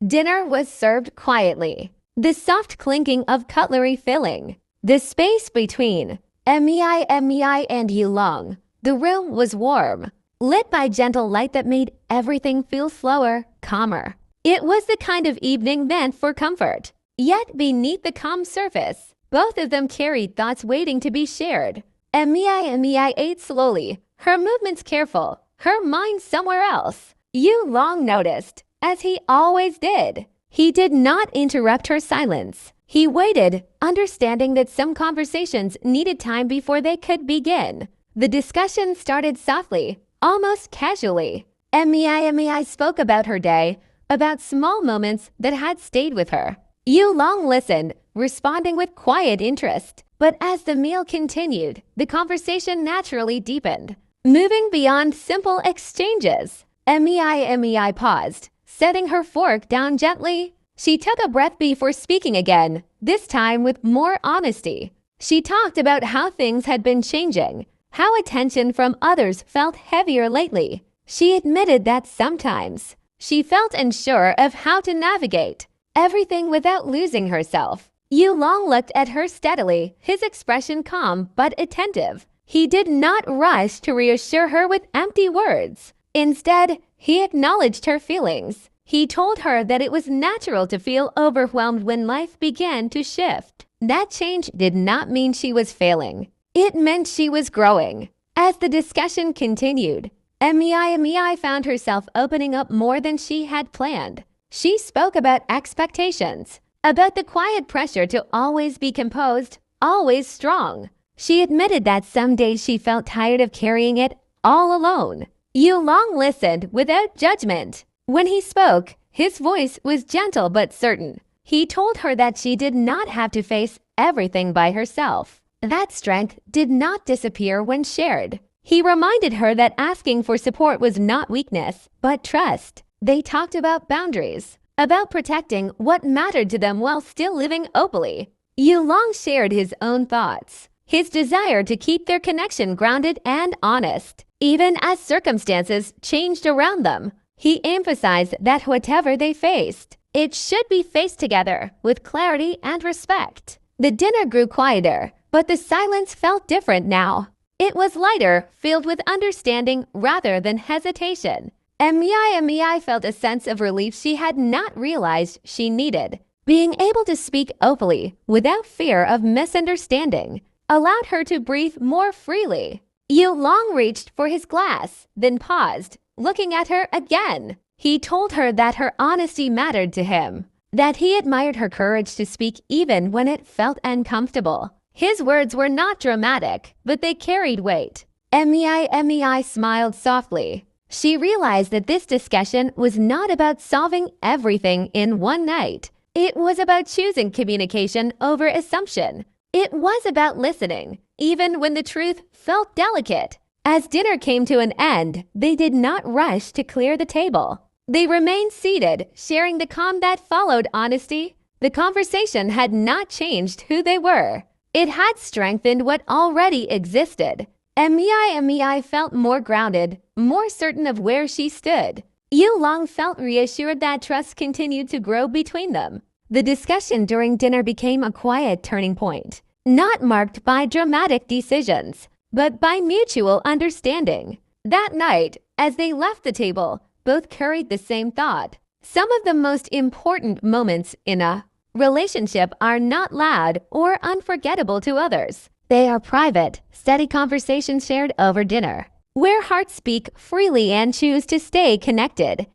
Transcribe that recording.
Dinner was served quietly, the soft clinking of cutlery filling the space between Mei and Yulong. The room was warm, lit by gentle light that made everything feel slower, calmer. It was the kind of evening meant for comfort. Yet beneath the calm surface, both of them carried thoughts waiting to be shared. Mei ate slowly, her movements careful, her mind somewhere else. Yulong noticed, as he always did. He did not interrupt her silence. He waited, understanding that some conversations needed time before they could begin. The discussion started softly, almost casually. Mei spoke about her day, about small moments that had stayed with her. Yulong listened, responding with quiet interest. But as the meal continued, the conversation naturally deepened, moving beyond simple exchanges. Mei paused, setting her fork down gently. She took a breath before speaking again, this time with more honesty. She talked about how things had been changing, how attention from others felt heavier lately. She admitted that sometimes she felt unsure of how to navigate everything without losing herself. Yulong looked at her steadily, his expression calm but attentive. He did not rush to reassure her with empty words. Instead, he acknowledged her feelings. He told her that it was natural to feel overwhelmed when life began to shift. That change did not mean she was failing. It meant she was growing. As the discussion continued, Mei found herself opening up more than she had planned. She spoke about expectations, about the quiet pressure to always be composed, always strong. She admitted that some days she felt tired of carrying it all alone. Yulong listened without judgment. When he spoke, his voice was gentle but certain. He told her that she did not have to face everything by herself. That strength did not disappear when shared. He reminded her that asking for support was not weakness, but trust. They talked about boundaries, about protecting what mattered to them while still living openly. Yulong shared his own thoughts, his desire to keep their connection grounded and honest, even as circumstances changed around them. He emphasized that whatever they faced, it should be faced together with clarity and respect. The dinner grew quieter, but the silence felt different now. It was lighter, filled with understanding rather than hesitation. Mei felt a sense of relief she had not realized she needed. Being able to speak openly, without fear of misunderstanding, allowed her to breathe more freely. Yulong reached for his glass, then paused, looking at her again. He told her that her honesty mattered to him, that he admired her courage to speak even when it felt uncomfortable. His words were not dramatic, but they carried weight. Mei smiled softly. She realized that this discussion was not about solving everything in one night. It was about choosing communication over assumption. It was about listening, even when the truth felt delicate. As dinner came to an end, they did not rush to clear the table. They remained seated, sharing the calm that followed honesty. The conversation had not changed who they were. It had strengthened what already existed. Mei felt more grounded, more certain of where she stood. Yulong felt reassured that trust continued to grow between them. The discussion during dinner became a quiet turning point, not marked by dramatic decisions, but by mutual understanding. That night, as they left the table, both carried the same thought. Some of the most important moments in a relationship are not loud or unforgettable to others. They are private, steady conversations shared over dinner, where hearts speak freely and choose to stay connected.